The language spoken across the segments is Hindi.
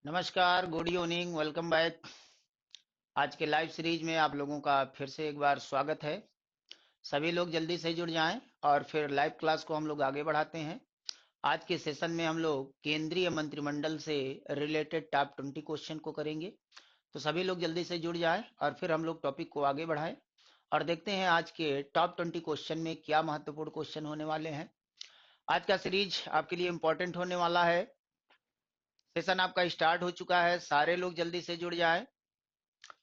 नमस्कार, गुड इवनिंग, वेलकम बैक। आज के लाइव सीरीज में आप लोगों का फिर से एक बार स्वागत है। सभी लोग जल्दी से जुड़ जाएं और फिर लाइव क्लास को हम लोग आगे बढ़ाते हैं। आज के सेशन में हम लोग केंद्रीय मंत्रिमंडल से रिलेटेड टॉप 20 क्वेश्चन को करेंगे। तो सभी लोग जल्दी से जुड़ जाएं और फिर हम लोग टॉपिक को आगे बढ़ाएं और देखते हैं आज के टॉप 20 क्वेश्चन में क्या महत्वपूर्ण क्वेश्चन होने वाले हैं। आज का सीरीज आपके लिए इम्पोर्टेंट होने वाला है। सेशन आपका स्टार्ट हो चुका है, सारे लोग जल्दी से जुड़ जाएं।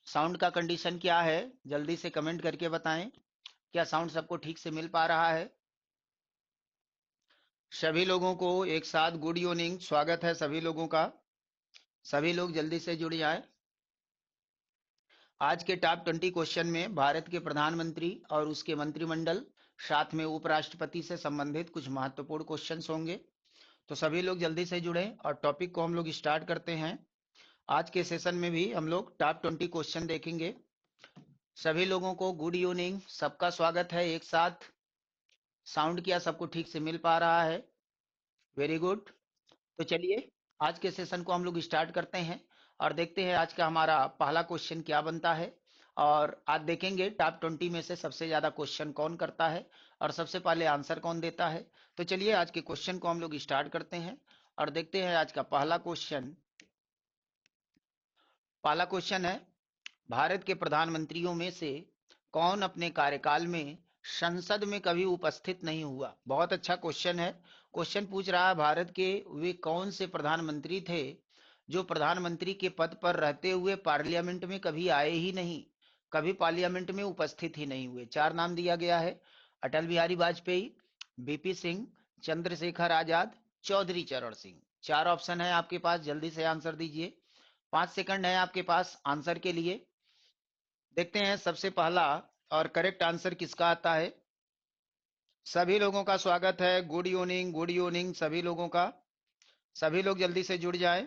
साउंड का कंडीशन क्या है, जल्दी से कमेंट करके बताएं। क्या साउंड सबको ठीक से मिल पा रहा है? सभी लोगों को एक साथ गुड इवनिंग, स्वागत है सभी लोगों का। सभी लोग जल्दी से जुड़ जाएं। आज के टॉप 20 क्वेश्चन में भारत के प्रधानमंत्री और उसके मंत्रिमंडल, साथ में उपराष्ट्रपति से संबंधित कुछ महत्वपूर्ण क्वेश्चंस होंगे। तो सभी लोग जल्दी से जुड़ें और टॉपिक को हम लोग स्टार्ट करते हैं। आज के सेशन में भी हम लोग टॉप 20 क्वेश्चन देखेंगे। सभी लोगों को गुड इवनिंग, सबका स्वागत है एक साथ। साउंड क्या सबको ठीक से मिल पा रहा है? Very good. तो चलिए आज के सेशन को हम लोग स्टार्ट करते हैं और देखते हैं आज का हमारा पहला क्वेश्चन क्या बनता है। और आज देखेंगे टॉप 20 में से सबसे ज्यादा क्वेश्चन कौन करता है और सबसे पहले आंसर कौन देता है। तो चलिए आज के क्वेश्चन को हम लोग स्टार्ट करते हैं और देखते हैं आज का पहला क्वेश्चन। पहला क्वेश्चन है, भारत के प्रधानमंत्रियों में से कौन अपने कार्यकाल में संसद में कभी उपस्थित नहीं हुआ? बहुत अच्छा क्वेश्चन है। क्वेश्चन पूछ रहा है भारत के वे कौन से प्रधानमंत्री थे जो प्रधानमंत्री के पद पर रहते हुए पार्लियामेंट में कभी आए ही नहीं, कभी पार्लियामेंट में उपस्थित ही नहीं हुए। चार नाम दिया गया है: अटल बिहारी वाजपेयी, बीपी सिंह, चंद्रशेखर आजाद, चौधरी चरण सिंह। चार ऑप्शन है आपके पास, जल्दी से आंसर दीजिए। 5 सेकंड है आपके पास आंसर के लिए। देखते हैं सबसे पहला और करेक्ट आंसर किसका आता है। सभी लोगों का स्वागत है, गुड इवनिंग सभी लोगों का। सभी लोग जल्दी से जुड़ जाएं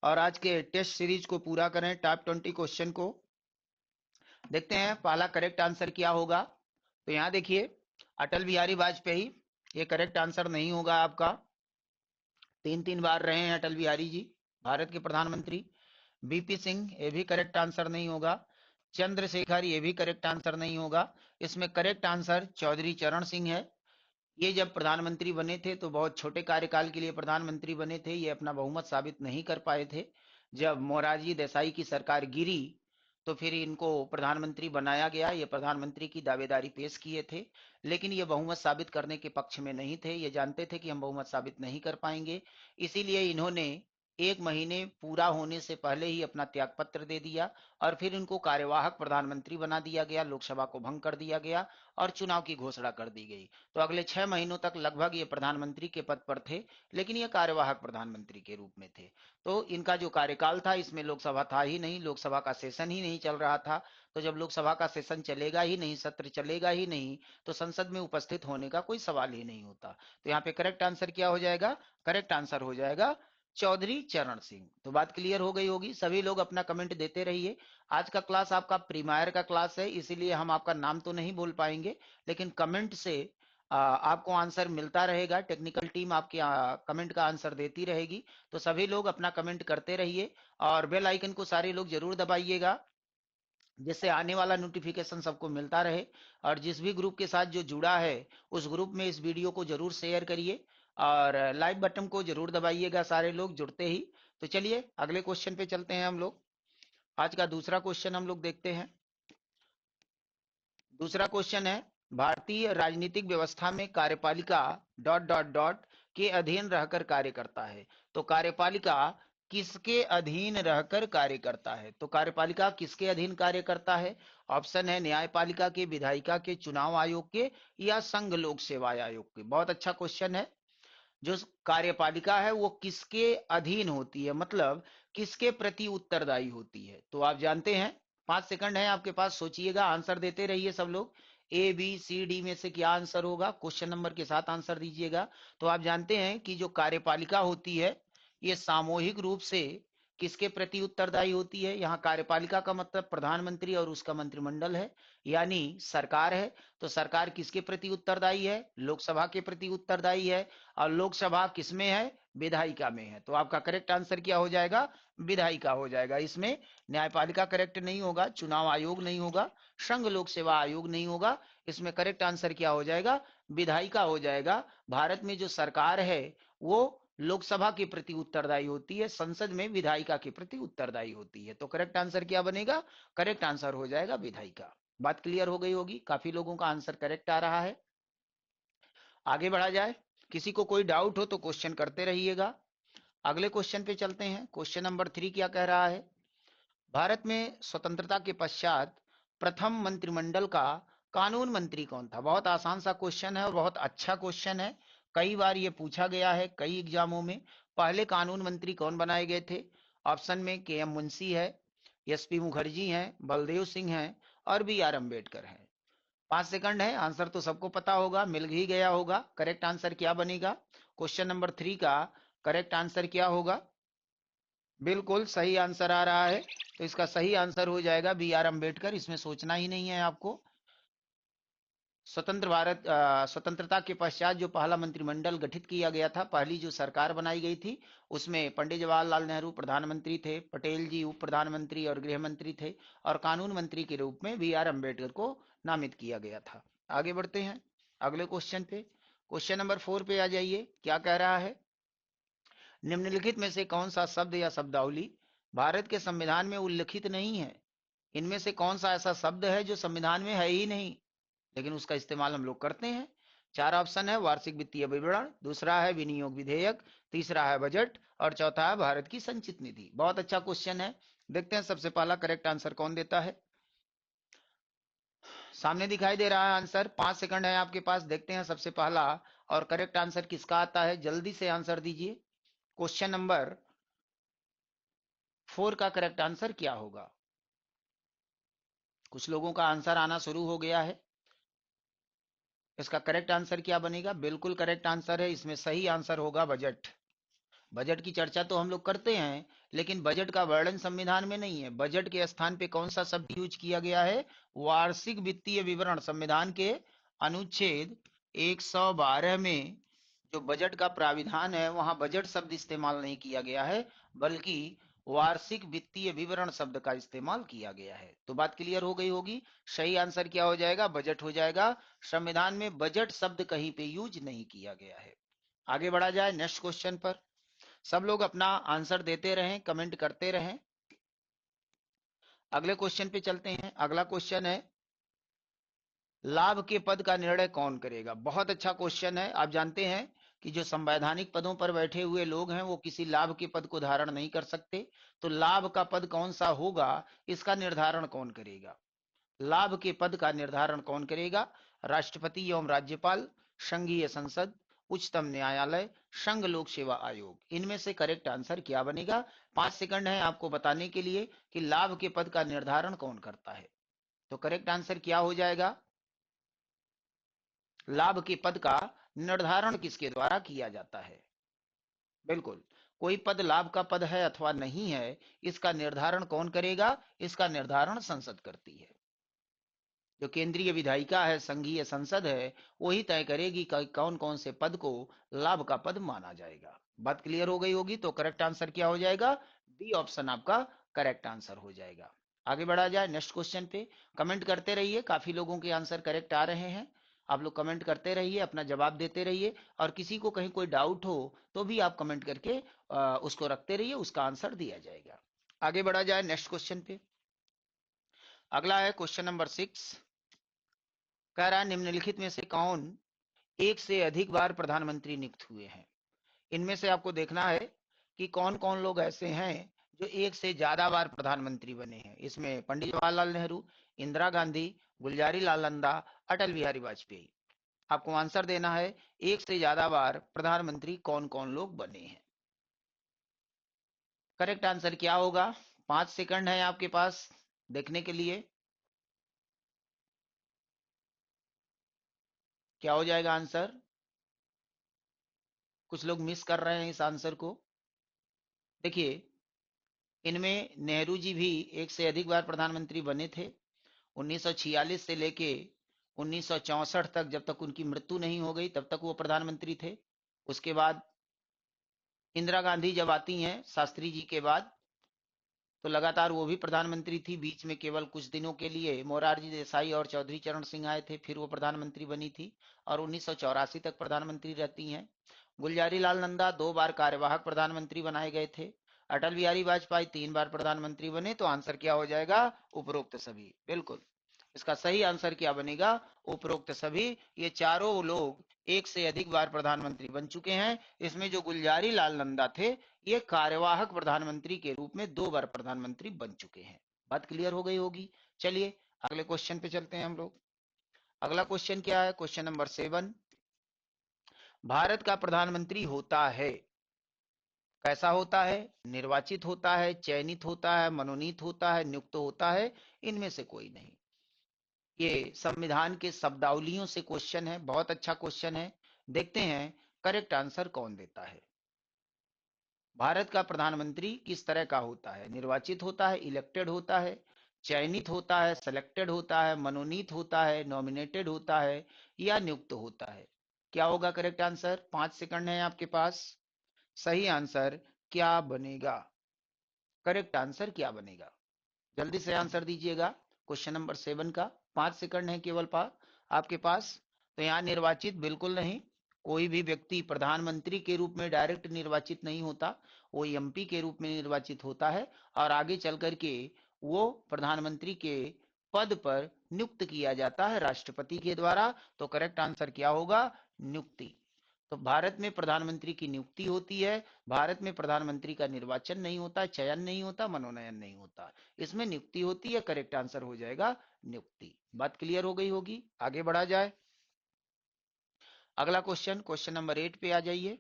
और आज के टेस्ट सीरीज को पूरा करें टॉप 20 क्वेश्चन को। देखते हैं पहला करेक्ट आंसर क्या होगा। तो यहाँ देखिए, अटल बिहारी वाजपेयी, ये करेक्ट आंसर नहीं होगा आपका। तीन तीन बार रहे हैं अटल बिहारी जी भारत के प्रधानमंत्री। बीपी सिंह, ये भी करेक्ट आंसर नहीं होगा। चंद्रशेखर, ये भी करेक्ट आंसर नहीं होगा। इसमें करेक्ट आंसर चौधरी चरण सिंह है। ये जब प्रधानमंत्री बने थे तो बहुत छोटे कार्यकाल के लिए प्रधानमंत्री बने थे, ये अपना बहुमत साबित नहीं कर पाए थे। जब मोरारजी देसाई की सरकार गिरी तो फिर इनको प्रधानमंत्री बनाया गया। ये प्रधानमंत्री की दावेदारी पेश किए थे, लेकिन ये बहुमत साबित करने के पक्ष में नहीं थे। ये जानते थे कि हम बहुमत साबित नहीं कर पाएंगे, इसीलिए इन्होंने 1 महीने पूरा होने से पहले ही अपना त्यागपत्र दे दिया और फिर इनको कार्यवाहक प्रधानमंत्री बना दिया गया, लोकसभा को भंग कर दिया गया और चुनाव की घोषणा कर दी गई। तो अगले 6 महीनों तक लगभग ये प्रधानमंत्री के पद पर थे, लेकिन ये कार्यवाहक प्रधानमंत्री के रूप में थे। तो इनका जो कार्यकाल था इसमें लोकसभा था ही नहीं, लोकसभा का सेशन ही नहीं चल रहा था। तो जब लोकसभा का सेशन चलेगा ही नहीं, सत्र चलेगा ही नहीं, तो संसद में उपस्थित होने का कोई सवाल ही नहीं होता। तो यहाँ पे करेक्ट आंसर क्या हो जाएगा? करेक्ट आंसर हो जाएगा चौधरी चरण सिंह। तो बात क्लियर हो गई होगी। सभी लोग अपना कमेंट देते रहिए। आज का क्लास आपका प्रीमायर का क्लास है, इसीलिए हम आपका नाम तो नहीं बोल पाएंगे, लेकिन कमेंट से आपको आंसर मिलता रहेगा। टेक्निकल टीम आपके कमेंट का आंसर देती रहेगी। तो सभी लोग अपना कमेंट करते रहिए और बेल आइकन को सारे लोग जरूर दबाइएगा, जिससे आने वाला नोटिफिकेशन सबको मिलता रहे। और जिस भी ग्रुप के साथ जो जुड़ा है उस ग्रुप में इस वीडियो को जरूर शेयर करिए और लाइक बटन को जरूर दबाइएगा सारे लोग जुड़ते ही। तो चलिए अगले क्वेश्चन पे चलते हैं हम लोग। आज का दूसरा क्वेश्चन हम लोग देखते हैं। दूसरा क्वेश्चन है, भारतीय राजनीतिक व्यवस्था में कार्यपालिका डॉट डॉट डॉट के अधीन रहकर कार्य करता है। तो कार्यपालिका किसके अधीन रहकर कार्य करता है? तो कार्यपालिका किसके अधीन कार्य करता है? ऑप्शन है न्यायपालिका के, विधायिका के, चुनाव आयोग के या संघ लोक सेवा आयोग के। बहुत अच्छा क्वेश्चन है। जो कार्यपालिका है वो किसके अधीन होती है, मतलब किसके प्रति उत्तरदायी होती है? तो आप जानते हैं। 5 सेकंड है आपके पास, सोचिएगा, आंसर देते रहिए सब लोग। ए बी सी डी में से क्या आंसर होगा, क्वेश्चन नंबर के साथ आंसर दीजिएगा। तो आप जानते हैं कि जो कार्यपालिका होती है ये सामूहिक रूप से किसके प्रति उत्तरदायी होती है? यहाँ कार्यपालिका का मतलब प्रधानमंत्री और उसका मंत्रिमंडल है, यानी सरकार है। तो सरकार किसके प्रति उत्तरदायी है? लोकसभा के प्रति उत्तरदायी है। और लोकसभा किसमें है? विधायिका में है। तो आपका करेक्ट आंसर क्या हो जाएगा? विधायिका हो जाएगा। इसमें न्यायपालिका करेक्ट नहीं होगा, चुनाव आयोग नहीं होगा, संघ लोक सेवा आयोग नहीं होगा। इसमें करेक्ट आंसर क्या हो जाएगा? विधायिका हो जाएगा। भारत में जो सरकार है वो लोकसभा के प्रति उत्तरदायी होती है, संसद में विधायिका के प्रति उत्तरदायी होती है। तो करेक्ट आंसर क्या बनेगा? करेक्ट आंसर हो जाएगा विधायिका। बात क्लियर हो गई होगी, काफी लोगों का आंसर करेक्ट आ रहा है। आगे बढ़ा जाए, किसी को कोई डाउट हो तो क्वेश्चन करते रहिएगा। अगले क्वेश्चन पे चलते हैं। क्वेश्चन नंबर 3 क्या कह रहा है? भारत में स्वतंत्रता के पश्चात प्रथम मंत्रिमंडल का कानून मंत्री कौन था? बहुत आसान सा क्वेश्चन है और बहुत अच्छा क्वेश्चन है। कई बार ये पूछा गया है कई एग्जामों में। पहले कानून मंत्री कौन बनाए गए थे? ऑप्शन में के एम मुंशी है, एसपी मुखर्जी हैं, बलदेव सिंह हैं और बी आर अम्बेडकर हैं। 5 सेकंड है, आंसर तो सबको पता होगा, मिल ही गया होगा। करेक्ट आंसर क्या बनेगा? क्वेश्चन नंबर 3 का करेक्ट आंसर क्या होगा? बिल्कुल सही आंसर आ रहा है। तो इसका सही आंसर हो जाएगा बी आर अम्बेडकर। इसमें सोचना ही नहीं है आपको। स्वतंत्रता के पश्चात जो पहला मंत्रिमंडल गठित किया गया था, पहली जो सरकार बनाई गई थी, उसमें पंडित जवाहरलाल नेहरू प्रधानमंत्री थे, पटेल जी उप प्रधानमंत्री और गृह मंत्री थे, और कानून मंत्री के रूप में बी आर अम्बेडकर को नामित किया गया था। आगे बढ़ते हैं अगले क्वेश्चन पे। क्वेश्चन नंबर 4 पे आ जाइए, क्या कह रहा है? निम्नलिखित में से कौन सा शब्द या शब्दावली भारत के संविधान में उल्लिखित नहीं है? इनमें से कौन सा ऐसा शब्द है जो संविधान में है ही नहीं, लेकिन उसका इस्तेमाल हम लोग करते हैं? 4 ऑप्शन है। वार्षिक वित्तीय विवरण, दूसरा है विनियोग विधेयक, तीसरा है बजट और चौथा है भारत की संचित निधि। बहुत अच्छा क्वेश्चन है। देखते हैं सबसे पहला करेक्ट आंसर कौन देता है। सामने दिखाई दे रहा है आंसर। 5 सेकंड है आपके पास, देखते हैं सबसे पहला और करेक्ट आंसर किसका आता है। जल्दी से आंसर दीजिए। क्वेश्चन नंबर 4 का करेक्ट आंसर क्या होगा? कुछ लोगों का आंसर आना शुरू हो गया है। इसका करेक्ट आंसर क्या बनेगा? बिल्कुल करेक्ट आंसर है। इसमें सही आंसर होगा बजट। बजट की चर्चा तो हम लोग करते हैं, लेकिन बजट का वर्णन संविधान में नहीं है। बजट के स्थान पे कौन सा शब्द यूज किया गया है? वार्षिक वित्तीय विवरण। संविधान के अनुच्छेद 112 में जो बजट का प्राविधान है, वहां बजट शब्द इस्तेमाल नहीं किया गया है, बल्कि वार्षिक वित्तीय विवरण शब्द का इस्तेमाल किया गया है। तो बात क्लियर हो गई होगी। सही आंसर क्या हो जाएगा? बजट हो जाएगा। संविधान में बजट शब्द कहीं पे यूज नहीं किया गया है। आगे बढ़ा जाए नेक्स्ट क्वेश्चन पर। सब लोग अपना आंसर देते रहें, कमेंट करते रहें। अगले क्वेश्चन पे चलते हैं। अगला क्वेश्चन है, लाभ के पद का निर्णय कौन करेगा? बहुत अच्छा क्वेश्चन है। आप जानते हैं कि जो संवैधानिक पदों पर बैठे हुए लोग हैं वो किसी लाभ के पद को धारण नहीं कर सकते। तो लाभ का पद कौन सा होगा, इसका निर्धारण कौन करेगा? लाभ के पद का निर्धारण कौन करेगा? राष्ट्रपति एवं राज्यपाल, संघीय संसद, उच्चतम न्यायालय, संघ लोक सेवा आयोग। इनमें से करेक्ट आंसर क्या बनेगा? 5 सेकंड है आपको बताने के लिए कि लाभ के पद का निर्धारण कौन करता है। तो करेक्ट आंसर क्या हो जाएगा? लाभ के पद का निर्धारण किसके द्वारा किया जाता है? बिल्कुल, कोई पद लाभ का पद है अथवा नहीं है, इसका निर्धारण कौन करेगा? इसका निर्धारण संसद करती है। जो केंद्रीय विधायिका है, संघीय संसद है, वही तय करेगी कि कौन कौन से पद को लाभ का पद माना जाएगा। बात क्लियर हो गई होगी। तो करेक्ट आंसर क्या हो जाएगा? बी ऑप्शन आपका करेक्ट आंसर हो जाएगा। आगे बढ़ा जाए नेक्स्ट क्वेश्चन पे। कमेंट करते रहिए, काफी लोगों के आंसर करेक्ट आ रहे हैं। आप लोग कमेंट करते रहिए, अपना जवाब देते रहिए, और किसी को कहीं कोई डाउट हो तो भी आप कमेंट करके उसको रखते रहिए, उसका आंसर दिया जाएगा। आगे बढ़ा जाए नेक्स्ट क्वेश्चन पे। अगला है क्वेश्चन नंबर 6। कह रहा है, निम्नलिखित में से कौन एक से अधिक बार प्रधानमंत्री नियुक्त हुए हैं? इनमें से आपको देखना है कि कौन कौन लोग ऐसे हैं जो एक से ज्यादा बार प्रधानमंत्री बने हैं। इसमें पंडित जवाहरलाल नेहरू, इंदिरा गांधी, गुलजारी लाल नंदा, अटल बिहारी वाजपेयी। आपको आंसर देना है, एक से ज्यादा बार प्रधानमंत्री कौन कौन लोग बने हैं। करेक्ट आंसर क्या होगा? 5 सेकंड है आपके पास देखने के लिए। क्या हो जाएगा आंसर? कुछ लोग मिस कर रहे हैं इस आंसर को। देखिए, इनमें नेहरू जी भी एक से अधिक बार प्रधानमंत्री बने थे। 1946 से लेके 1964 तक, जब तक उनकी मृत्यु नहीं हो गई तब तक वो प्रधानमंत्री थे। उसके बाद इंदिरा गांधी जब आती हैं शास्त्री जी के बाद, तो लगातार वो भी प्रधानमंत्री थी। बीच में केवल कुछ दिनों के लिए मोरारजी देसाई और चौधरी चरण सिंह आए थे, फिर वो प्रधानमंत्री बनी थी और 1984 तक प्रधानमंत्री रहती हैं। गुलजारी लाल नंदा 2 बार कार्यवाहक प्रधानमंत्री बनाए गए थे। अटल बिहारी वाजपेयी 3 बार प्रधानमंत्री बने। तो आंसर क्या हो जाएगा? उपरोक्त सभी। बिल्कुल, इसका सही आंसर क्या बनेगा? उपरोक्त सभी। ये चारों लोग एक से अधिक बार प्रधानमंत्री बन चुके हैं। इसमें जो गुलजारी लाल नंदा थे, ये कार्यवाहक प्रधानमंत्री के रूप में 2 बार प्रधानमंत्री बन चुके हैं। बात क्लियर हो गई होगी। चलिए अगले क्वेश्चन पे चलते हैं हम लोग। अगला क्वेश्चन क्या है? Question number 7। भारत का प्रधानमंत्री होता है, कैसा होता है? निर्वाचित होता है, चयनित होता है, मनोनीत होता है, नियुक्त होता है? इनमें से कोई नहीं। ये संविधान के शब्दावलियों से क्वेश्चन है, बहुत अच्छा क्वेश्चन है। देखते हैं करेक्ट आंसर कौन देता है। भारत का प्रधानमंत्री किस तरह का होता है? निर्वाचित होता है, इलेक्टेड होता है, चयनित होता है, सेलेक्टेड होता है, मनोनीत होता है, नॉमिनेटेड होता है, या नियुक्त होता है? क्या होगा करेक्ट आंसर? 5 सेकंड है आपके पास। सही आंसर क्या बनेगा? करेक्ट आंसर क्या बनेगा? जल्दी से आंसर दीजिएगा क्वेश्चन नंबर 7 का। 5 सेकंड है केवल आपके पास। तो यहाँ निर्वाचित बिल्कुल नहीं। कोई भी व्यक्ति प्रधानमंत्री के रूप में डायरेक्ट निर्वाचित नहीं होता, वो एमपी के रूप में निर्वाचित होता है और आगे चल करके वो प्रधानमंत्री के पद पर नियुक्त किया जाता है राष्ट्रपति के द्वारा। तो करेक्ट आंसर क्या होगा? नियुक्ति। तो भारत में प्रधानमंत्री की नियुक्ति होती है। भारत में प्रधानमंत्री का निर्वाचन नहीं होता, चयन नहीं होता, मनोनयन नहीं होता। इसमें नियुक्ति होती है। करेक्ट आंसर हो जाएगा नियुक्ति। बात क्लियर हो गई होगी। आगे बढ़ा जाए। अगला क्वेश्चन, क्वेश्चन नंबर 8 पे आ जाइए।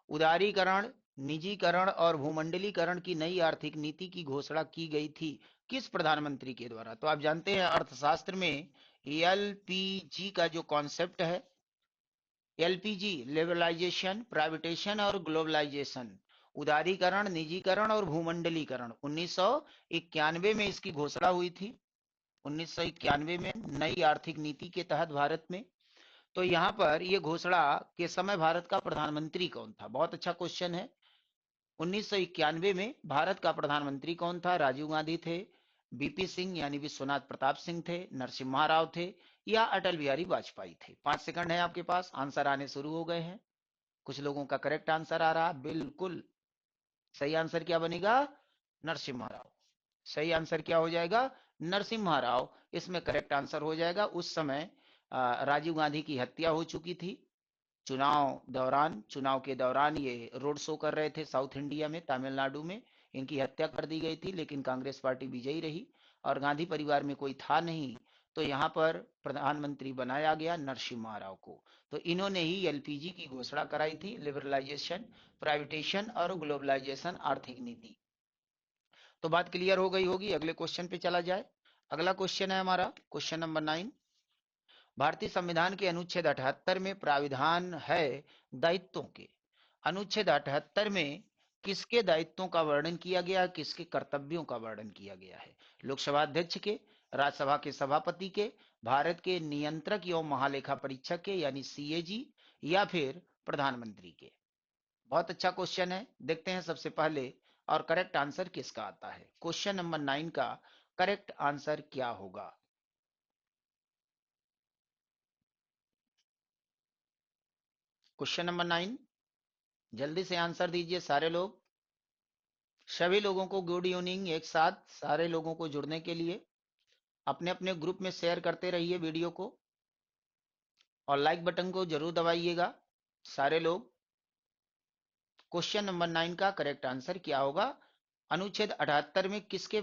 उदारीकरण, निजीकरण और भूमंडलीकरण की नई आर्थिक नीति की घोषणा की गई थी किस प्रधानमंत्री के द्वारा? तो आप जानते हैं अर्थशास्त्र में एलपीजी का जो कॉन्सेप्ट है, एलपीजी, लिबरलाइजेशन, प्राइवेटेशन और ग्लोबलाइजेशन, उदारीकरण, निजीकरण और भूमंडलीकरण, 1991 में इसकी घोषणा हुई थी। 1991 में नई आर्थिक नीति के तहत भारत में। तो यहाँ पर ये घोषणा के समय भारत का प्रधानमंत्री कौन था? बहुत अच्छा क्वेश्चन है। 1991 में भारत का प्रधानमंत्री कौन था? राजीव गांधी थे, बीपी सिंह यानी विश्वनाथ प्रताप सिंह थे, नरसिम्हा राव थे, या अटल बिहारी वाजपेयी थे? 5 सेकंड है आपके पास। आंसर आने शुरू हो गए हैं। कुछ लोगों का करेक्ट आंसर आ रहा। बिल्कुल सही आंसर क्या बनेगा? नरसिम्हा राव। सही आंसर क्या हो जाएगा? नरसिम्हा राव। इसमें करेक्ट आंसर हो जाएगा। उस समय राजीव गांधी की हत्या हो चुकी थी। चुनाव के दौरान ये रोड शो कर रहे थे साउथ इंडिया में, तमिलनाडु में। इनकी हत्या कर दी गई थी, लेकिन कांग्रेस पार्टी विजयी रही और गांधी परिवार में कोई था नहीं। तो यहाँ पर प्रधानमंत्री बनाया गया नरसिम्हा राव को। तो इन्होंने ही एलपीजी की घोषणा कराई थी, लिबरलाइजेशन, प्राइवेटेशन और ग्लोबलाइजेशन आर्थिक नीति। तो बात क्लियर हो गई होगी। अगले क्वेश्चन पे चला जाए। अगला क्वेश्चन है हमारा क्वेश्चन नंबर 9। भारतीय संविधान के अनुच्छेद 78 में प्राविधान है दायित्वों के। अनुच्छेद 78 में किसके दायित्वों का वर्णन किया गया है, किसके कर्तव्यों का वर्णन किया गया है? लोकसभा अध्यक्ष के, राज्यसभा के सभापति के, भारत के नियंत्रक एवं महालेखा परीक्षक के यानी सीएजी, या फिर प्रधानमंत्री के? बहुत अच्छा क्वेश्चन है। देखते हैं सबसे पहले और करेक्ट आंसर किसका आता है। क्वेश्चन नंबर 9 का करेक्ट आंसर क्या होगा? क्वेश्चन नंबर 9, जल्दी से आंसर दीजिए सारे लोग। सभी लोगों को गुड इवनिंग। एक साथ सारे लोगों को जुड़ने के लिए अपने अपने ग्रुप में शेयर करते रहिए वीडियो को और लाइक बटन को जरूर दबाइएगा सारे लोग। क्वेश्चन नंबर 9 का करेक्ट आंसर क्या होगा? अनुच्छेद 78 में किसके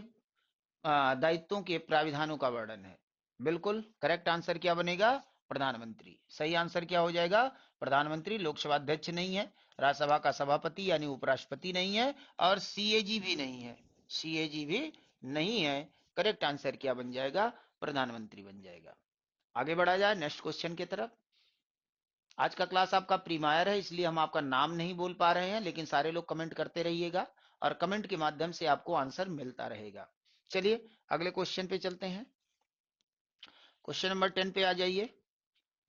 दायित्वों के प्राविधानों का वर्णन है? बिल्कुल करेक्ट आंसर क्या बनेगा? प्रधानमंत्री। सही आंसर क्या हो जाएगा? प्रधानमंत्री। लोकसभा अध्यक्ष नहीं है, राज्यसभा का सभापति यानी उपराष्ट्रपति नहीं है, और सीएजी भी नहीं है। सीएजी भी नहीं है। करेक्ट आंसर क्या बन जाएगा? प्रधानमंत्री बन जाएगा। आगे बढ़ा जाए नेक्स्ट क्वेश्चन की तरफ। आज का क्लास आपका प्रीमायर है, इसलिए हम आपका नाम नहीं बोल पा रहे हैं, लेकिन सारे लोग कमेंट करते रहिएगा और कमेंट के माध्यम से आपको आंसर मिलता रहेगा। चलिए अगले क्वेश्चन पे चलते हैं। क्वेश्चन नंबर 10 पे आ जाइए।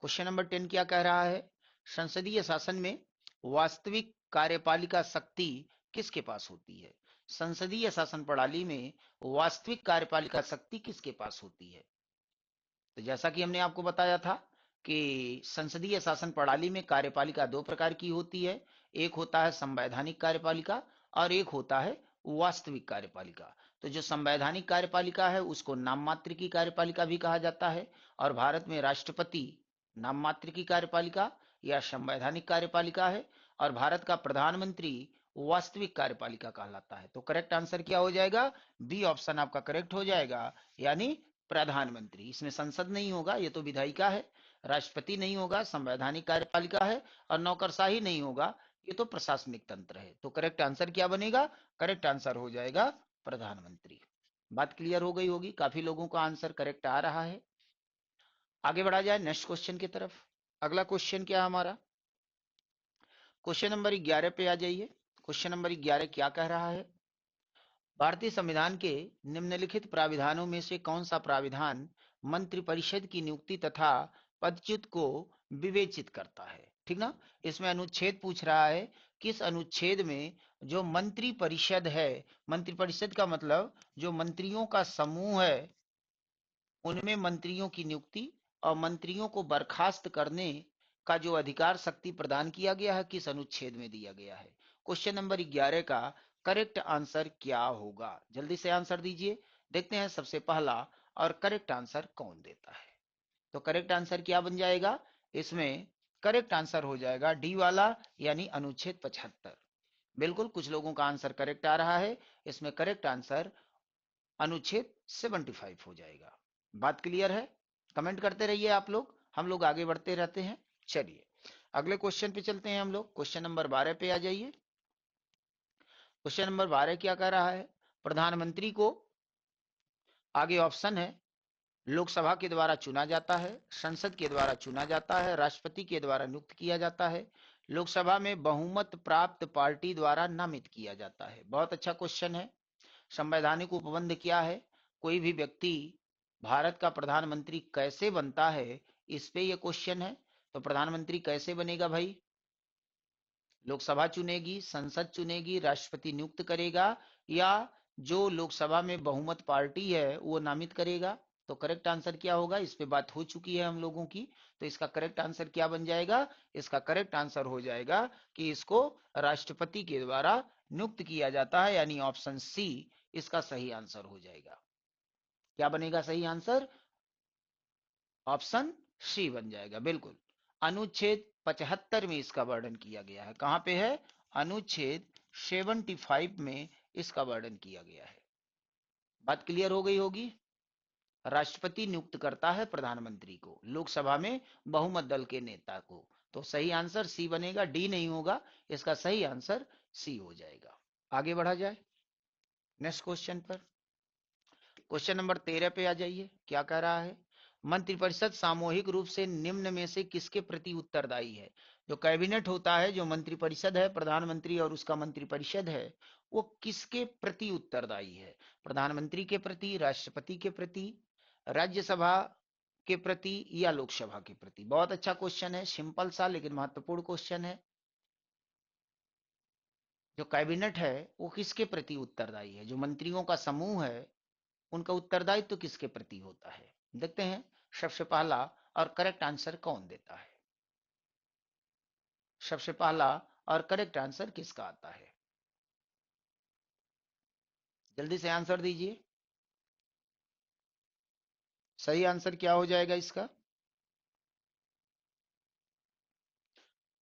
क्वेश्चन नंबर 10 क्या कह रहा है? संसदीय शासन में वास्तविक कार्यपालिका शक्ति किसके पास होती है? संसदीय शासन प्रणाली में वास्तविक कार्यपालिका शक्ति किसके पास होती है? तो जैसा कि हमने आपको बताया था कि संसदीय शासन प्रणाली में कार्यपालिका दो प्रकार की होती है। एक होता है संवैधानिक कार्यपालिका और एक होता है वास्तविक कार्यपालिका। तो जो संवैधानिक कार्यपालिका है उसको नाम मात्र की कार्यपालिका भी कहा जाता है, और भारत में राष्ट्रपति नाम मात्र की कार्यपालिका या संवैधानिक कार्यपालिका है, और भारत का प्रधानमंत्री वास्तविक कार्यपालिका कहलाता है। तो करेक्ट आंसर क्या हो जाएगा? बी ऑप्शन आपका करेक्ट हो जाएगा, यानी प्रधानमंत्री। इसमें संसद नहीं होगा, ये तो विधायिका है। राष्ट्रपति नहीं होगा, संवैधानिक कार्यपालिका है। और नौकरशाही नहीं होगा, ये तो प्रशासनिक तंत्र है। तो करेक्ट आंसर क्या बनेगा? करेक्ट आंसर हो जाएगा प्रधानमंत्री। बात क्लियर हो गई होगी, काफी लोगों का आंसर करेक्ट आ रहा है। आगे बढ़ा जाए नेक्स्ट क्वेश्चन की तरफ। अगला क्वेश्चन क्या है हमारा? क्वेश्चन नंबर 11 पे आ जाइए। क्वेश्चन नंबर 11 क्या कह रहा है? भारतीय संविधान के निम्नलिखित प्राविधानों में से कौन सा प्राविधान मंत्रिपरिषद की नियुक्ति तथा पदच्युत को विवेचित करता है? ठीक ना? इसमें अनुच्छेद पूछ रहा है, किस अनुच्छेद में जो मंत्रिपरिषद है, मंत्रिपरिषद का मतलब जो मंत्रियों का समूह है, उनमें मंत्रियों की नियुक्ति और मंत्रियों को बर्खास्त करने का जो अधिकार शक्ति प्रदान किया गया है, किस अनुच्छेद में दिया गया है? क्वेश्चन नंबर 11 का करेक्ट आंसर क्या होगा? जल्दी से आंसर दीजिए। देखते हैं सबसे पहला और करेक्ट आंसर कौन देता है। तो करेक्ट आंसर क्या बन जाएगा? इसमें करेक्ट आंसर हो जाएगा डी वाला, यानी अनुच्छेद 75। बिल्कुल, कुछ लोगों का आंसर करेक्ट आ रहा है। इसमें करेक्ट आंसर अनुच्छेद 75 हो जाएगा। बात क्लियर है? कमेंट करते रहिए आप लोग, हम लोग आगे बढ़ते रहते हैं। चलिए अगले क्वेश्चन पे चलते हैं हम लोग। क्वेश्चन नंबर 12 पे आ जाइए। क्वेश्चन नंबर 12 क्या कह रहा है? प्रधानमंत्री को, आगे ऑप्शन है, लोकसभा के द्वारा चुना जाता है, संसद के द्वारा चुना जाता है, राष्ट्रपति के द्वारा नियुक्त किया जाता है, लोकसभा में बहुमत प्राप्त पार्टी द्वारा नामित किया जाता है। बहुत अच्छा क्वेश्चन है। संवैधानिक उपबंध क्या है? कोई भी व्यक्ति भारत का प्रधानमंत्री कैसे बनता है, इस पे ये क्वेश्चन है। तो प्रधानमंत्री कैसे बनेगा भाई? लोकसभा चुनेगी, संसद चुनेगी, राष्ट्रपति नियुक्त करेगा, या जो लोकसभा में बहुमत पार्टी है वो नामित करेगा? तो करेक्ट आंसर क्या होगा? इस पे बात हो चुकी है हम लोगों की। तो इसका करेक्ट आंसर क्या बन जाएगा? इसका करेक्ट आंसर हो जाएगा कि इसको राष्ट्रपति के द्वारा नियुक्त किया जाता है, यानी ऑप्शन सी इसका सही आंसर हो जाएगा। क्या बनेगा सही आंसर? ऑप्शन सी बन जाएगा। बिल्कुल, अनुच्छेद 75 में इसका वर्णन किया गया है। कहां पे है? अनुच्छेद 75 में इसका वर्णन किया गया है। बात क्लियर हो गई होगी। राष्ट्रपति नियुक्त करता है प्रधानमंत्री को, लोकसभा में बहुमत दल के नेता को। तो सही आंसर सी बनेगा, डी नहीं होगा। इसका सही आंसर सी हो जाएगा। आगे बढ़ा जाए नेक्स्ट क्वेश्चन पर। क्वेश्चन नंबर 13 पे आ जाइए। क्या कह रहा है? मंत्रिपरिषद सामूहिक रूप से निम्न में से किसके प्रति उत्तरदायी है? जो कैबिनेट होता है, जो मंत्रिपरिषद है, प्रधानमंत्री और उसका मंत्रिपरिषद है, वो किसके प्रति उत्तरदायी है? प्रधानमंत्री के प्रति, राष्ट्रपति के प्रति, राज्यसभा के प्रति, या लोकसभा के प्रति? बहुत अच्छा क्वेश्चन है, सिंपल सा लेकिन महत्वपूर्ण क्वेश्चन है। जो कैबिनेट है वो किसके प्रति उत्तरदायी है? जो मंत्रियों का समूह है, उनका उत्तरदायित्व तो किसके प्रति होता है? देखते हैं सबसे पहला और करेक्ट आंसर कौन देता है। सबसे पहला और करेक्ट आंसर किसका आता है? जल्दी से आंसर दीजिए। सही आंसर क्या हो जाएगा इसका?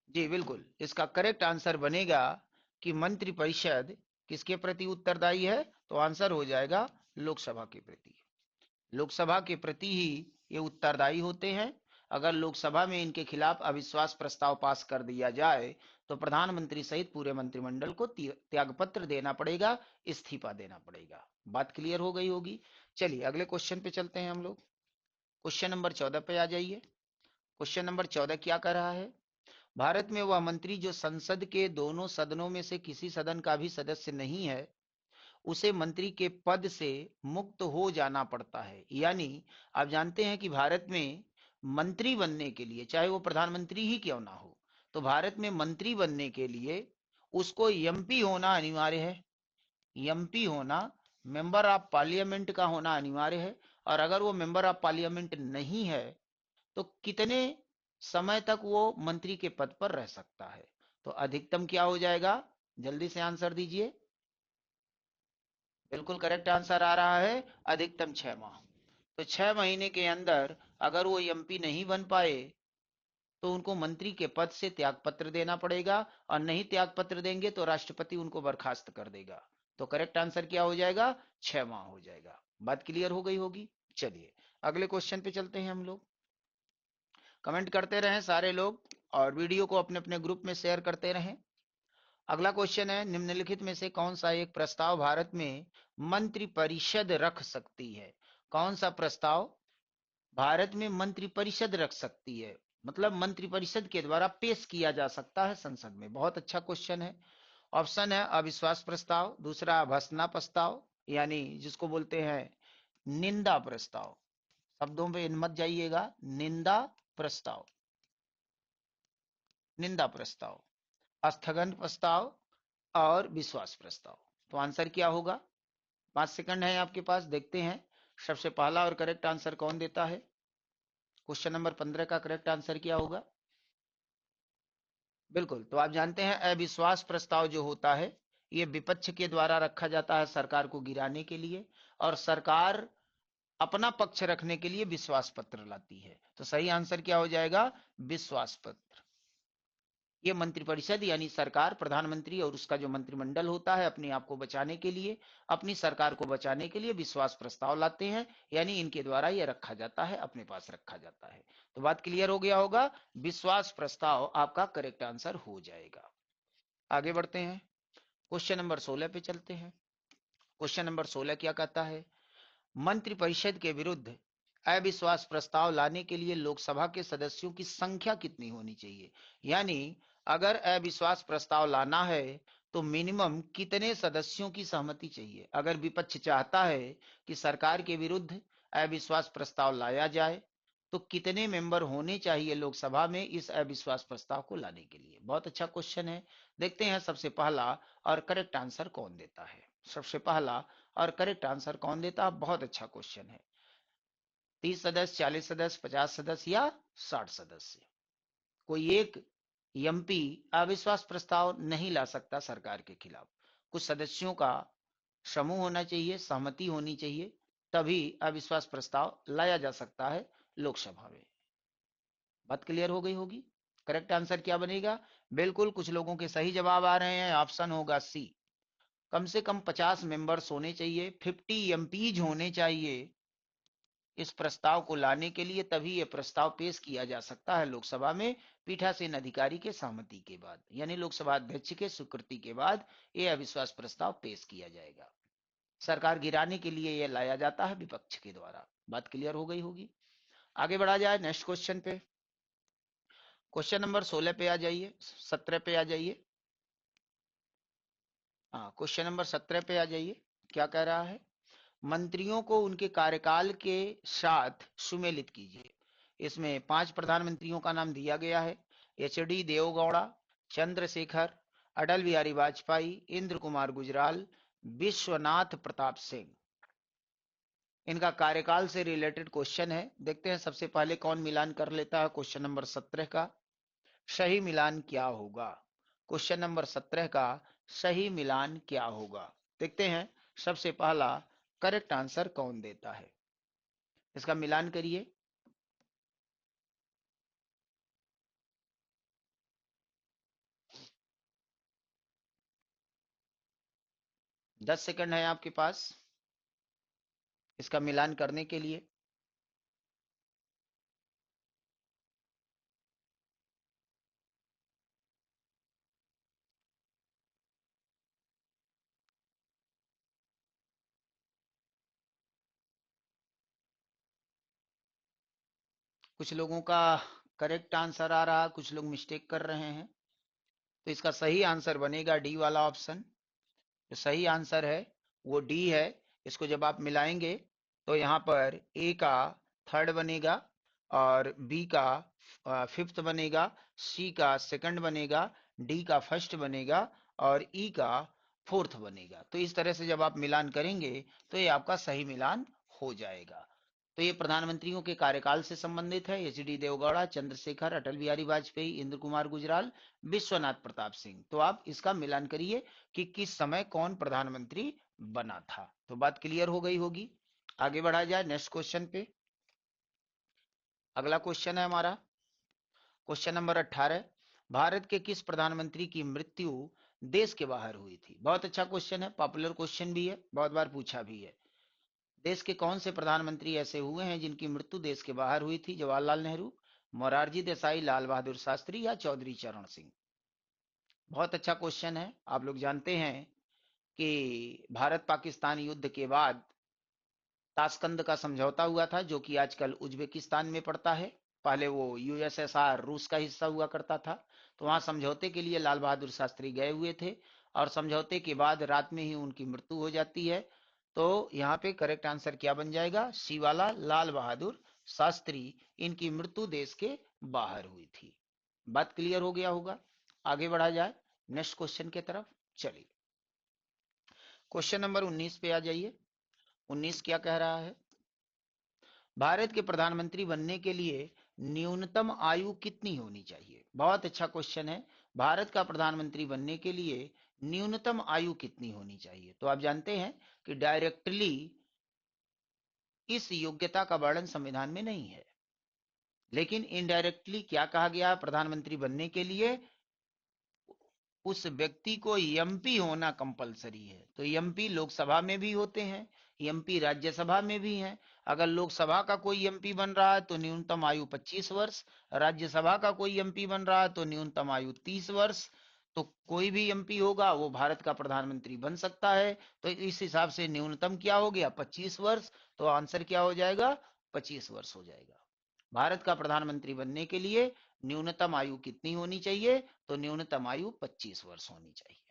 जी बिल्कुल, इसका करेक्ट आंसर बनेगा कि मंत्रिपरिषद किसके प्रति उत्तरदायी है? तो आंसर हो जाएगा लोकसभा के प्रति। लोकसभा के प्रति ही ये उत्तरदायी होते हैं। अगर लोकसभा में इनके खिलाफ अविश्वास प्रस्ताव पास कर दिया जाए तो प्रधानमंत्री सहित पूरे मंत्रिमंडल को त्यागपत्र देना पड़ेगा, इस्तीफा देना पड़ेगा। बात क्लियर हो गई होगी। चलिए अगले क्वेश्चन पे चलते हैं हम लोग। क्वेश्चन नंबर 14 पे आ जाइए। क्वेश्चन नंबर 14 क्या कर रहा है? भारत में वह मंत्री जो संसद के दोनों सदनों में से किसी सदन का भी सदस्य नहीं है, उसे मंत्री के पद से मुक्त हो जाना पड़ता है। यानी आप जानते हैं कि भारत में मंत्री बनने के लिए, चाहे वो प्रधानमंत्री ही क्यों ना हो, तो भारत में मंत्री बनने के लिए उसको एमपी होना अनिवार्य है। एमपी होना, मेंबर ऑफ पार्लियामेंट का होना अनिवार्य है। और अगर वो मेंबर ऑफ पार्लियामेंट नहीं है तो कितने समय तक वो मंत्री के पद पर रह सकता है? तो अधिकतम क्या हो जाएगा? जल्दी से आंसर दीजिए। बिल्कुल करेक्ट आंसर आ रहा है, अधिकतम 6 माह। तो 6 महीने के अंदर अगर वो एमपी नहीं बन पाए तो उनको मंत्री के पद से त्याग पत्र देना पड़ेगा, और नहीं त्याग पत्र देंगे तो राष्ट्रपति उनको बर्खास्त कर देगा। तो करेक्ट आंसर क्या हो जाएगा? 6 माह हो जाएगा। बात क्लियर हो गई होगी। चलिए अगले क्वेश्चन पे चलते हैं हम लोग। कमेंट करते रहें सारे लोग, और वीडियो को अपने अपने ग्रुप में शेयर करते रहें। अगला क्वेश्चन है, निम्नलिखित में से कौन सा एक प्रस्ताव भारत में मंत्रिपरिषद रख सकती है? कौन सा प्रस्ताव भारत में मंत्रिपरिषद रख सकती है, मतलब मंत्रिपरिषद के द्वारा पेश किया जा सकता है संसद में? बहुत अच्छा क्वेश्चन है। ऑप्शन है अविश्वास प्रस्ताव, दूसरा भर्त्सना प्रस्ताव, यानी जिसको बोलते हैं निंदा प्रस्ताव, शब्दों पे मत जाइएगा, निंदा प्रस्ताव, निंदा प्रस्ताव, स्थगन प्रस्ताव, और विश्वास प्रस्ताव। तो आंसर क्या होगा? 5 सेकंड है आपके पास, देखते हैं सबसे पहला और करेक्ट आंसर कौन देता है। क्वेश्चन नंबर 15 का करेक्ट आंसर क्या होगा? बिल्कुल, तो आप जानते हैं अविश्वास प्रस्ताव जो होता है ये विपक्ष के द्वारा रखा जाता है सरकार को गिराने के लिए, और सरकार अपना पक्ष रखने के लिए विश्वास पत्र लाती है। तो सही आंसर क्या हो जाएगा? विश्वास पत्र। ये मंत्रिपरिषद यानी सरकार, प्रधानमंत्री और उसका जो मंत्रिमंडल होता है, अपने आप को बचाने के लिए, अपनी सरकार को बचाने के लिए विश्वास प्रस्ताव लाते हैं, यानी इनके द्वारा ये रखा जाता है, अपने पास रखा जाता है। तो बात क्लियर हो गया होगा, विश्वास प्रस्ताव आपका करेक्ट आंसर हो जाएगा। आगे बढ़ते हैं, क्वेश्चन नंबर 16 पे चलते हैं। क्वेश्चन नंबर 16 क्या कहता है? मंत्रिपरिषद के विरुद्ध अविश्वास प्रस्ताव लाने के लिए लोकसभा के सदस्यों की संख्या कितनी होनी चाहिए? यानी अगर अविश्वास प्रस्ताव लाना है तो मिनिमम कितने सदस्यों की सहमति चाहिए? अगर विपक्ष चाहता है कि सरकार के विरुद्ध अविश्वास प्रस्ताव लाया जाए तो कितने मेंबर होने चाहिए लोकसभा में इस अविश्वास प्रस्ताव को लाने के लिए? बहुत अच्छा क्वेश्चन है। देखते हैं सबसे पहला और करेक्ट आंसर कौन देता है। सबसे पहला और करेक्ट आंसर कौन देता? बहुत अच्छा क्वेश्चन है। 30 सदस्य, 40 सदस्य, 50 सदस्य या 60 सदस्य? कोई एक एमपी अविश्वास प्रस्ताव नहीं ला सकता सरकार के खिलाफ। कुछ सदस्यों का समूह होना चाहिए, सहमति होनी चाहिए, तभी अविश्वास प्रस्ताव लाया जा सकता है लोकसभा में। बात क्लियर हो गई होगी। करेक्ट आंसर क्या बनेगा? बिल्कुल, कुछ लोगों के सही जवाब आ रहे हैं, ऑप्शन होगा सी। कम से कम 50 मेंबर्स होने चाहिए, 50 एमपीज होने चाहिए इस प्रस्ताव को लाने के लिए, तभी यह प्रस्ताव पेश किया जा सकता है लोकसभा में पीठासीन अधिकारी के सहमति के बाद, यानी लोकसभा अध्यक्ष के स्वीकृति के बाद यह अविश्वास प्रस्ताव पेश किया जाएगा। सरकार गिराने के लिए यह लाया जाता है विपक्ष के द्वारा। बात क्लियर हो गई होगी। आगे बढ़ा जाए नेक्स्ट क्वेश्चन पे। क्वेश्चन नंबर 16 पे आ जाइए, 17 पे आ जाइए। हाँ, क्वेश्चन नंबर 17 पे आ जाइए। क्या कह रहा है? मंत्रियों को उनके कार्यकाल के साथ सुमेलित कीजिए। इसमें 5 प्रधानमंत्रियों का नाम दिया गया है। एच.डी. देवगौड़ा, चंद्रशेखर, अटल बिहारी वाजपेयी, इंद्र कुमार गुजराल, विश्वनाथ प्रताप सिंह। इनका कार्यकाल से रिलेटेड क्वेश्चन है। देखते हैं सबसे पहले कौन मिलान कर लेता है क्वेश्चन नंबर 17 का। सही मिलान क्या होगा? क्वेश्चन नंबर 17 का सही मिलान क्या होगा? देखते हैं सबसे पहला करेक्ट आंसर कौन देता है। इसका मिलान करिए। 10 सेकंड है आपके पास इसका मिलान करने के लिए। कुछ लोगों का करेक्ट आंसर आ रहा, कुछ लोग मिस्टेक कर रहे हैं। तो इसका सही आंसर बनेगा डी वाला ऑप्शन। जो सही आंसर है वो डी है। इसको जब आप मिलाएंगे तो यहाँ पर ए का थर्ड बनेगा, और बी का फिफ्थ बनेगा, सी का सेकंड बनेगा, डी का फर्स्ट बनेगा, और ई का फोर्थ बनेगा। तो इस तरह से जब आप मिलान करेंगे तो ये आपका सही मिलान हो जाएगा। तो ये प्रधानमंत्रियों के कार्यकाल से संबंधित है। H D Deve Gowda, Chandrashekhar, Atal Bihari Vajpayee, Indra Kumar Gujral, Vishwanath Pratap Singh. तो आप इसका मिलान करिए कि किस समय कौन प्रधानमंत्री बना था। तो बात क्लियर हो गई होगी। आगे बढ़ा जाए नेक्स्ट क्वेश्चन पे। अगला क्वेश्चन है हमारा क्वेश्चन नंबर 18। भारत के किस प्रधानमंत्री की मृत्यु देश के बाहर हुई थी? बहुत अच्छा क्वेश्चन है, पॉपुलर क्वेश्चन भी है, बहुत बार पूछा भी है। देश के कौन से प्रधानमंत्री ऐसे हुए हैं जिनकी मृत्यु देश के बाहर हुई थी? जवाहरलाल नेहरू, मोरारजी देसाई, लाल बहादुर शास्त्री, या चौधरी चरण सिंह? बहुत अच्छा क्वेश्चन है। आप लोग जानते हैं कि भारत पाकिस्तान युद्ध के बाद ताशकंद का समझौता हुआ था, जो कि आजकल उज्बेकिस्तान में पड़ता है। पहले वो यूएसएसआर रूस का हिस्सा हुआ करता था। तो वहां समझौते के लिए लाल बहादुर शास्त्री गए हुए थे, और समझौते के बाद रात में ही उनकी मृत्यु हो जाती है। तो यहाँ पे करेक्ट आंसर क्या बन जाएगा? सी वाला, लाल बहादुर शास्त्री। इनकी मृत्यु देश के बाहर हुई थी। बात क्लियर हो गया होगा। आगे बढ़ा जाए नेक्स्ट क्वेश्चन की तरफ। चलिए क्वेश्चन नंबर 19 पे आ जाइए। 19 क्या कह रहा है? भारत के प्रधानमंत्री बनने के लिए न्यूनतम आयु कितनी होनी चाहिए? बहुत अच्छा क्वेश्चन है। भारत का प्रधानमंत्री बनने के लिए न्यूनतम आयु कितनी होनी चाहिए? तो आप जानते हैं कि डायरेक्टली इस योग्यता का वर्णन संविधान में नहीं है, लेकिन इनडायरेक्टली क्या कहा गया है? प्रधानमंत्री बनने के लिए उस व्यक्ति को एमपी होना कंपलसरी है। तो एमपी लोकसभा में भी होते हैं, एमपी राज्यसभा में भी हैं। अगर लोकसभा का कोई एमपी बन रहा है तो न्यूनतम आयु 25 वर्ष, राज्यसभा का कोई एमपी बन रहा है तो न्यूनतम आयु 30 वर्ष। तो कोई भी एमपी होगा वो भारत का प्रधानमंत्री बन सकता है। तो इस हिसाब से न्यूनतम क्या हो गया? 25 वर्ष। तो आंसर क्या हो जाएगा? 25 वर्ष हो जाएगा। भारत का प्रधानमंत्री बनने के लिए न्यूनतम आयु कितनी होनी चाहिए? तो न्यूनतम आयु 25 वर्ष होनी चाहिए।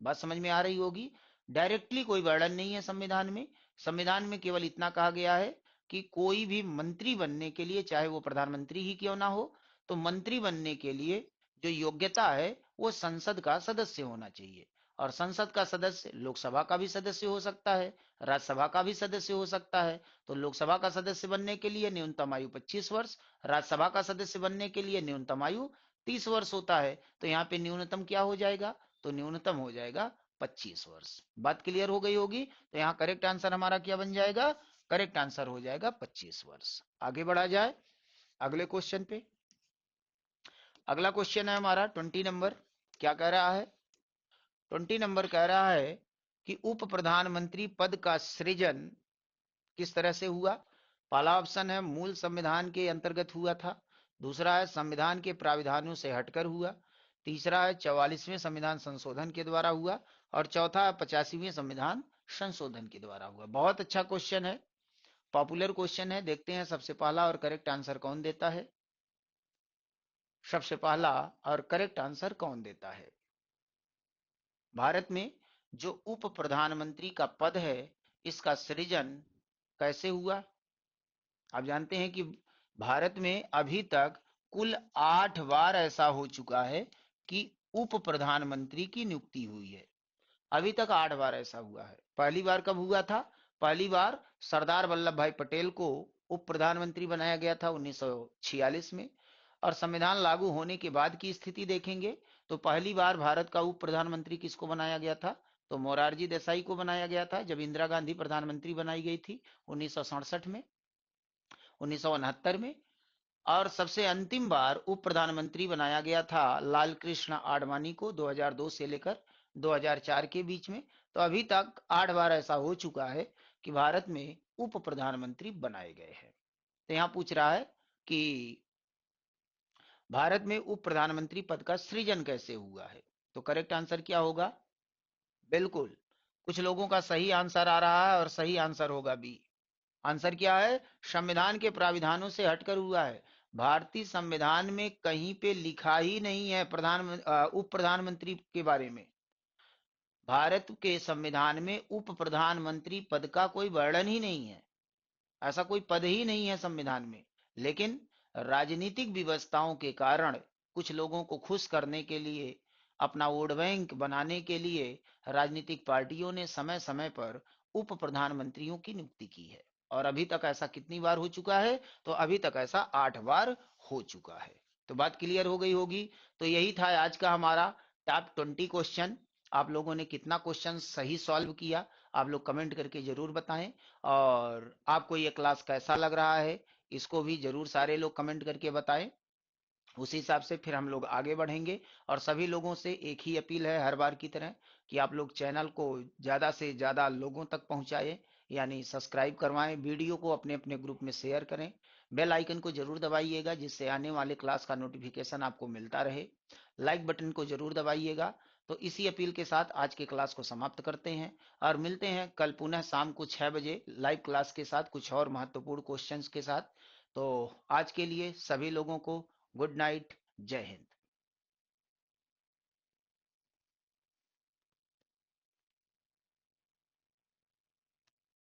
बात समझ में आ रही होगी। डायरेक्टली कोई वर्णन नहीं है संविधान में। संविधान में केवल इतना कहा गया है कि कोई भी मंत्री बनने के लिए, चाहे वो प्रधानमंत्री ही क्यों ना हो, तो मंत्री बनने के लिए जो योग्यता है वो संसद का सदस्य होना चाहिए। और संसद का सदस्य लोकसभा का भी सदस्य हो सकता है, राज्यसभा का भी सदस्य हो सकता है। तो लोकसभा का सदस्य बनने के लिए न्यूनतम आयु 25 वर्ष, राज्यसभा का सदस्य बनने के लिए न्यूनतम आयु 30 वर्ष होता है। तो यहाँ पे न्यूनतम क्या हो जाएगा? तो न्यूनतम हो जाएगा 25 वर्ष। बात क्लियर हो गई होगी। तो यहाँ करेक्ट आंसर हमारा क्या बन जाएगा? करेक्ट आंसर हो जाएगा 25 वर्ष। आगे बढ़ा जाए अगले क्वेश्चन पे। अगला क्वेश्चन है हमारा 20 नंबर। क्या कह रहा है? 20 नंबर कह रहा है कि उप प्रधानमंत्री पद का सृजन किस तरह से हुआ? पहला ऑप्शन है मूल संविधान के अंतर्गत हुआ था, दूसरा है संविधान के प्राविधानों से हटकर हुआ, तीसरा है 44वें संविधान संशोधन के द्वारा हुआ, और चौथा है 85वें संविधान संशोधन के द्वारा हुआ। बहुत अच्छा क्वेश्चन है, पॉपुलर क्वेश्चन है। देखते हैं सबसे पहला और करेक्ट आंसर कौन देता है। सबसे पहला और करेक्ट आंसर कौन देता है? भारत में जो उप प्रधानमंत्री का पद है, इसका सृजन कैसे हुआ? आप जानते हैं कि भारत में अभी तक कुल 8 बार ऐसा हो चुका है कि उप प्रधानमंत्री की नियुक्ति हुई है। अभी तक 8 बार ऐसा हुआ है। पहली बार कब हुआ था? पहली बार सरदार वल्लभ भाई पटेल को उप प्रधानमंत्री बनाया गया था 1946 में। और संविधान लागू होने के बाद की स्थिति देखेंगे तो पहली बार भारत का उप प्रधानमंत्री किसको बनाया गया था? तो मोरारजी देसाई को बनाया गया था, जब इंदिरा गांधी प्रधानमंत्री बनाई गई थी 1967 में, 1969 में। और सबसे अंतिम बार उप प्रधानमंत्री बनाया गया था लाल कृष्ण आडवाणी को 2002 से लेकर 2004 के बीच में। तो अभी तक 8 बार ऐसा हो चुका है कि भारत में उप प्रधानमंत्री बनाए गए हैं। तो यहाँ पूछ रहा है कि भारत में उप प्रधानमंत्री पद का सृजन कैसे हुआ है? तो करेक्ट आंसर क्या होगा? बिल्कुल, कुछ लोगों का सही आंसर आ रहा है और सही आंसर होगा बी। आंसर क्या है? संविधान के प्राविधानों से हटकर हुआ है। भारतीय संविधान में कहीं पे लिखा ही नहीं है उप प्रधानमंत्री के बारे में। भारत के संविधान में उप प्रधानमंत्री पद का कोई वर्णन ही नहीं है। ऐसा कोई पद ही नहीं है संविधान में। लेकिन राजनीतिक व्यवस्थाओं के कारण, कुछ लोगों को खुश करने के लिए, अपना वोट बैंक बनाने के लिए, राजनीतिक पार्टियों ने समय समय पर उप प्रधानमंत्रियों की नियुक्ति की है। और अभी तक ऐसा कितनी बार हो चुका है? तो अभी तक ऐसा 8 बार हो चुका है। तो बात क्लियर हो गई होगी। तो यही था आज का हमारा टॉप 20 क्वेश्चन। आप लोगों ने कितना क्वेश्चन सही सॉल्व किया, आप लोग कमेंट करके जरूर बताएं। और आपको ये क्लास कैसा लग रहा है, इसको भी जरूर सारे लोग कमेंट करके बताएं। उसी हिसाब से फिर हम लोग आगे बढ़ेंगे। और सभी लोगों से एक ही अपील है हर बार की तरह, कि आप लोग चैनल को ज़्यादा से ज़्यादा लोगों तक पहुंचाएं, यानी सब्सक्राइब करवाएं, वीडियो को अपने अपने ग्रुप में शेयर करें, बेल आइकन को जरूर दबाइएगा जिससे आने वाले क्लास का नोटिफिकेशन आपको मिलता रहे, लाइक बटन को जरूर दबाइएगा। तो इसी अपील के साथ आज के क्लास को समाप्त करते हैं और मिलते हैं कल पुनः शाम को 6 बजे लाइव क्लास के साथ, कुछ और महत्वपूर्ण क्वेश्चंस के साथ। तो आज के लिए सभी लोगों को गुड नाइट, जय हिंद।